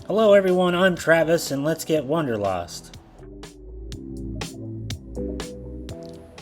Hello everyone, I'm Travis and let's get Wanderlost.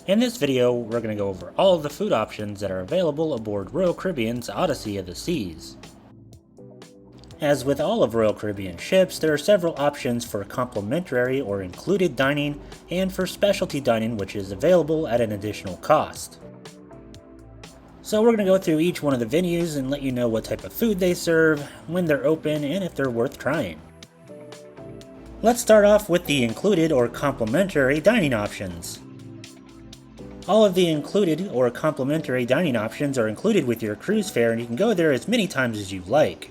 In this video, we're going to go over all of the food options that are available aboard Royal Caribbean's Odyssey of the Seas. As with all of Royal Caribbean ships, there are several options for complimentary or included dining and for specialty dining, which is available at an additional cost. So we're going to go through each one of the venues and let you know what type of food they serve, when they're open, and if they're worth trying. Let's start off with the included or complimentary dining options. All of the included or complimentary dining options are included with your cruise fare, and you can go there as many times as you like.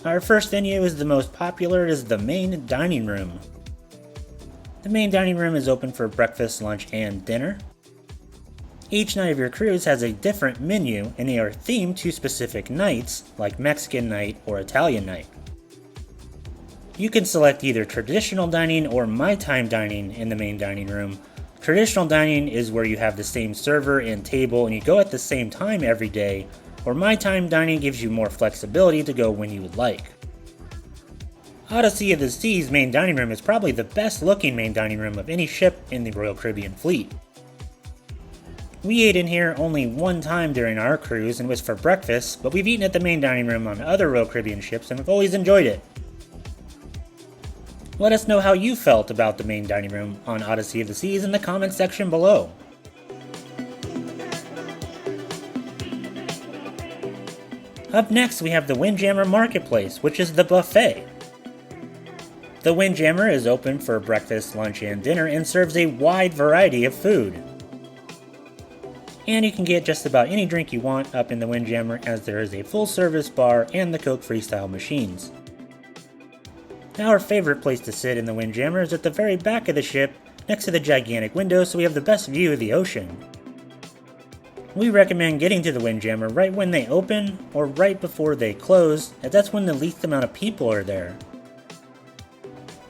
Our first venue is the most popular, is the main dining room. The main dining room is open for breakfast, lunch, and dinner. Each night of your cruise has a different menu, and they are themed to specific nights, like Mexican night or Italian night. You can select either traditional dining or my time dining in the main dining room. Traditional dining is where you have the same server and table and you go at the same time every day, or my time dining gives you more flexibility to go when you would like. Odyssey of the Seas main dining room is probably the best looking main dining room of any ship in the Royal Caribbean fleet. We ate in here only one time during our cruise and it was for breakfast, but we've eaten at the main dining room on other Royal Caribbean ships and we've always enjoyed it. Let us know how you felt about the main dining room on Odyssey of the Seas in the comments section below. Up next we have the Windjammer Marketplace, which is the buffet. The Windjammer is open for breakfast, lunch, and dinner and serves a wide variety of food. And you can get just about any drink you want up in the Windjammer, as there is a full-service bar and the Coke Freestyle machines. Our favorite place to sit in the Windjammer is at the very back of the ship, next to the gigantic window, so we have the best view of the ocean. We recommend getting to the Windjammer right when they open, or right before they close, as that's when the least amount of people are there.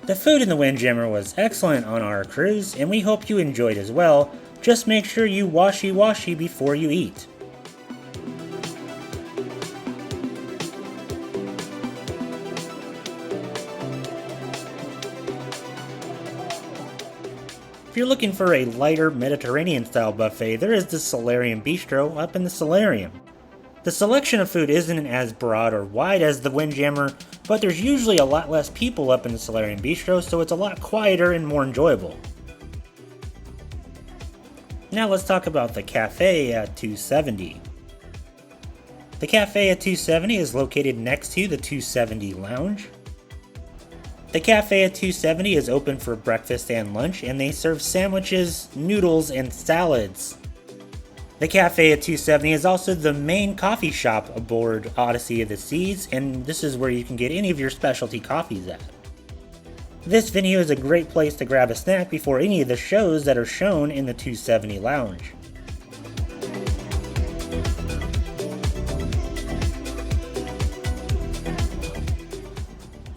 The food in the Windjammer was excellent on our cruise, and we hope you enjoyed as well. Just make sure you washy before you eat. If you're looking for a lighter Mediterranean-style buffet, there is the Solarium bistro up in the Solarium. The selection of food isn't as broad or wide as the Windjammer, but there's usually a lot less people up in the Solarium bistro, so it's a lot quieter and more enjoyable. Now let's talk about the cafe at 270. The cafe at 270 is located next to the 270 lounge. The cafe at 270 is open for breakfast and lunch, and they serve sandwiches, noodles, and salads. The cafe at 270 is also the main coffee shop aboard Odyssey of the Seas, and this is where you can get any of your specialty coffees at. This venue is a great place to grab a snack before any of the shows that are shown in the 270 lounge.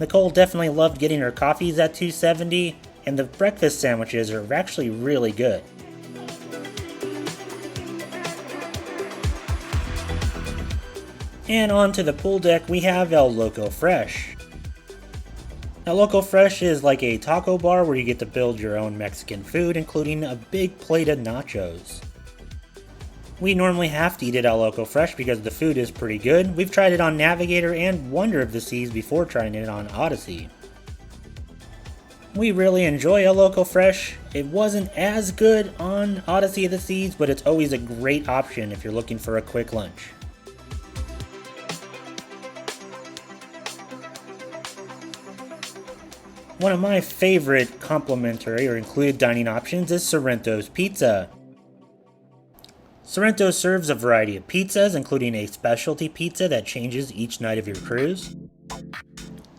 Nicole definitely loved getting her coffees at 270, and the breakfast sandwiches are actually really good. And on to the pool deck, we have El Loco Fresh. El Loco Fresh is like a taco bar where you get to build your own Mexican food, including a big plate of nachos. We normally have to eat at El Loco Fresh because the food is pretty good. We've tried it on Navigator and Wonder of the Seas before trying it on Odyssey. We really enjoy El Loco Fresh. It wasn't as good on Odyssey of the Seas, but it's always a great option if you're looking for a quick lunch. One of my favorite complimentary or included dining options is Sorrento's Pizza. Sorrento serves a variety of pizzas, including a specialty pizza that changes each night of your cruise.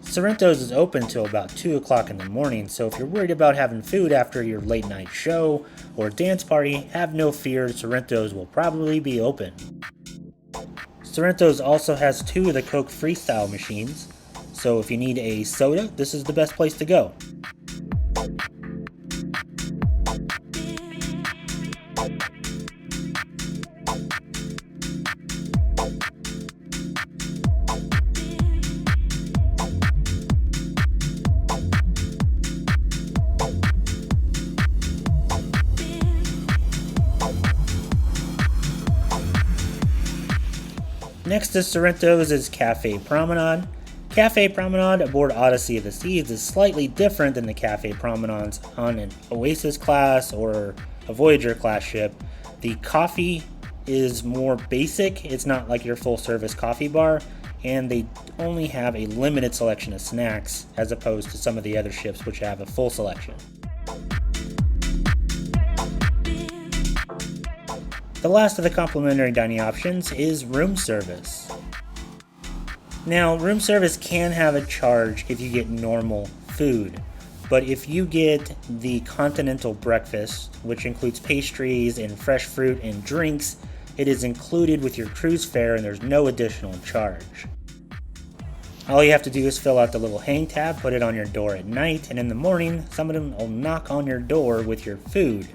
Sorrento's is open till about 2 o'clock in the morning, so if you're worried about having food after your late night show or dance party, have no fear, Sorrento's will probably be open. Sorrento's also has 2 of the Coke Freestyle machines, so if you need a soda, this is the best place to go. Next to Sorrento's is Cafe Promenade. Cafe Promenade aboard Odyssey of the Seas is slightly different than the Cafe Promenades on an Oasis class or a Voyager class ship. The coffee is more basic, it's not like your full service coffee bar, and they only have a limited selection of snacks as opposed to some of the other ships which have a full selection. The last of the complimentary dining options is room service. Now, room service can have a charge if you get normal food, but if you get the continental breakfast, which includes pastries and fresh fruit and drinks, it is included with your cruise fare and there's no additional charge. All you have to do is fill out the little hang tab, put it on your door at night, and in the morning, someone will knock on your door with your food.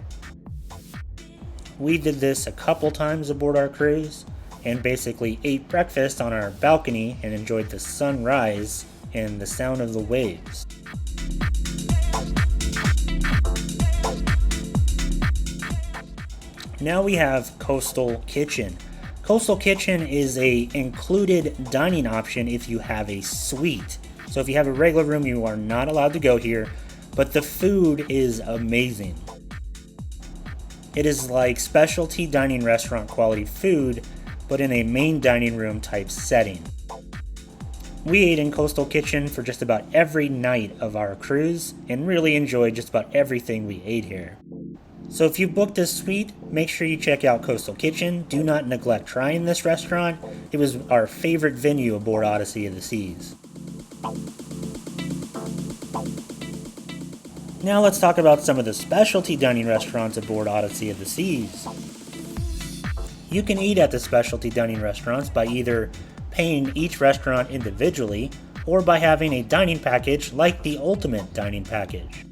We did this a couple times aboard our cruise, and basically ate breakfast on our balcony and enjoyed the sunrise and the sound of the waves. Now we have Coastal Kitchen. Coastal Kitchen is a included dining option if you have a suite. So if you have a regular room, you are not allowed to go here, but the food is amazing. It is like specialty dining restaurant quality food, but in a main dining room type setting. We ate in Coastal Kitchen for just about every night of our cruise and really enjoyed just about everything we ate here. So if you booked a suite, make sure you check out Coastal Kitchen. Do not neglect trying this restaurant. It was our favorite venue aboard Odyssey of the Seas. Now let's talk about some of the specialty dining restaurants aboard Odyssey of the Seas. You can eat at the specialty dining restaurants by either paying each restaurant individually or by having a dining package like the Ultimate Dining Package.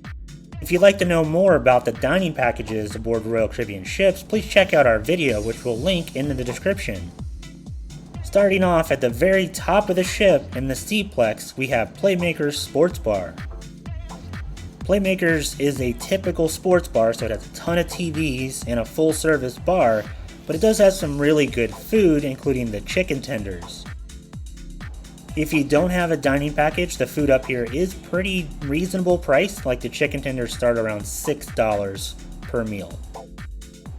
If you'd like to know more about the dining packages aboard Royal Caribbean ships, please check out our video, which we'll link in the description. Starting off at the very top of the ship in the Seaplex, we have Playmakers Sports Bar. Playmakers is a typical sports bar, so it has a ton of TVs and a full service bar, but it does have some really good food, including the chicken tenders. If you don't have a dining package, the food up here is pretty reasonable priced, like the chicken tenders start around $6 per meal.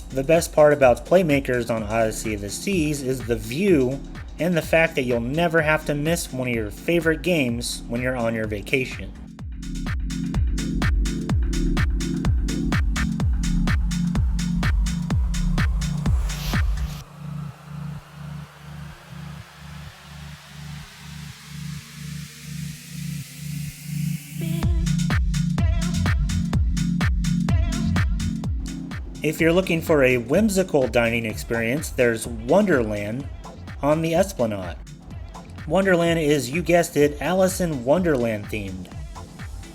The best part about Playmakers on Odyssey of the Seas is the view and the fact that you'll never have to miss one of your favorite games when you're on your vacation. If you're looking for a whimsical dining experience, there's Wonderland on the Esplanade. Wonderland is, you guessed it, Alice in Wonderland themed.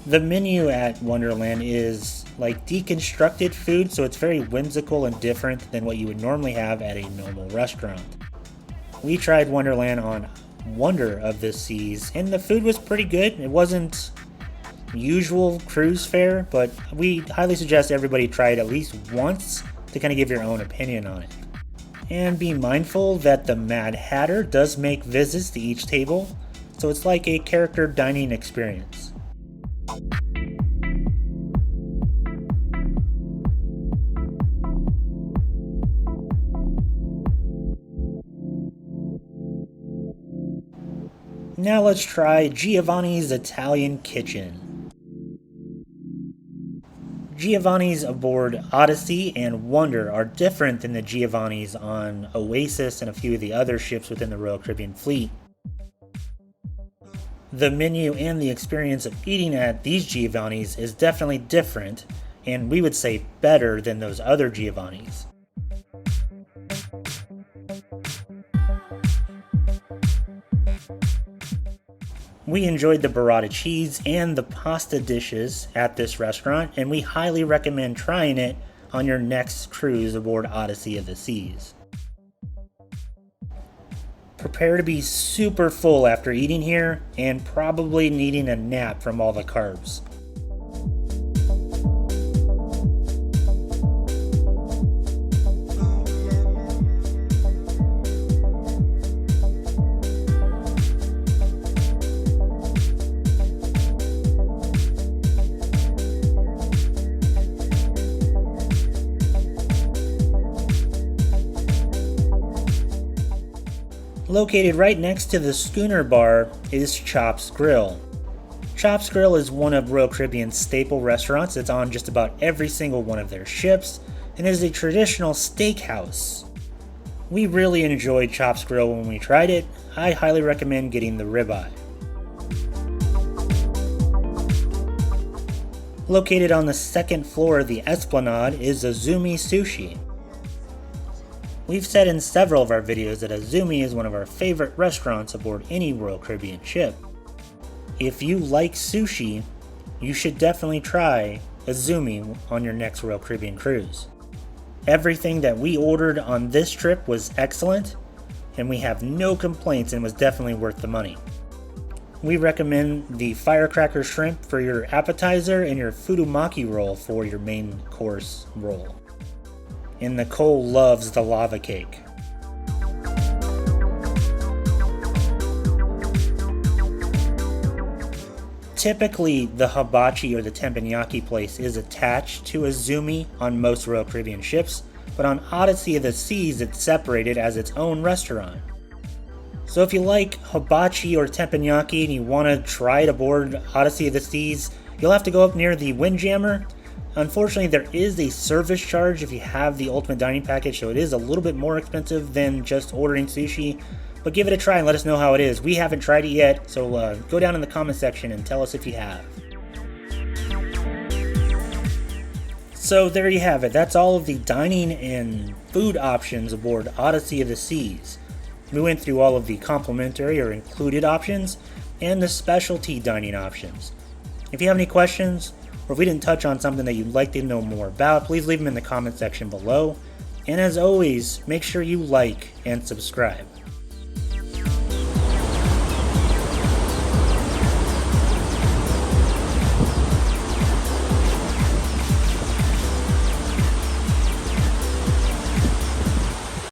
The menu at Wonderland is like deconstructed food, so it's very whimsical and different than what you would normally have at a normal restaurant. We tried Wonderland on Wonder of the Seas, and the food was pretty good. It wasn't usual cruise fare, but we highly suggest everybody try it at least once to kind of give your own opinion on it. And be mindful that the Mad Hatter does make visits to each table, so it's like a character dining experience. Now let's try Giovanni's Italian Kitchen. Giovanni's aboard Odyssey and Wonder are different than the Giovanni's on Oasis and a few of the other ships within the Royal Caribbean fleet. The menu and the experience of eating at these Giovanni's is definitely different, and we would say better than those other Giovanni's. We enjoyed the burrata cheese and the pasta dishes at this restaurant, and we highly recommend trying it on your next cruise aboard Odyssey of the Seas. Prepare to be super full after eating here, and probably needing a nap from all the carbs. Located right next to the schooner bar is Chop's Grill. Chop's Grill is one of Royal Caribbean's staple restaurants. It's on just about every single one of their ships and is a traditional steakhouse. We really enjoyed Chop's Grill when we tried it. I highly recommend getting the ribeye. Located on the second floor of the Esplanade is Izumi Sushi. We've said in several of our videos that Izumi is one of our favorite restaurants aboard any Royal Caribbean ship. If you like sushi, you should definitely try Izumi on your next Royal Caribbean cruise. Everything that we ordered on this trip was excellent, and we have no complaints and was definitely worth the money. We recommend the firecracker shrimp for your appetizer and your fudumaki roll for your main course roll. And Nicole loves the lava cake. Typically, the hibachi or the teppanyaki place is attached to Izumi on most Royal Caribbean ships, but on Odyssey of the Seas it's separated as its own restaurant. So if you like hibachi or teppanyaki and you want to try it aboard Odyssey of the Seas, you'll have to go up near the Windjammer. Unfortunately, there is a service charge if you have the Ultimate Dining Package, so it is a little bit more expensive than just ordering sushi. But give it a try and let us know how it is. We haven't tried it yet, so go down in the comment section and tell us if you have. So there you have it. That's all of the dining and food options aboard Odyssey of the Seas. We went through all of the complimentary or included options and the specialty dining options. If you have any questions, or if we didn't touch on something that you'd like to know more about, please leave them in the comment section below. And as always, make sure you like and subscribe.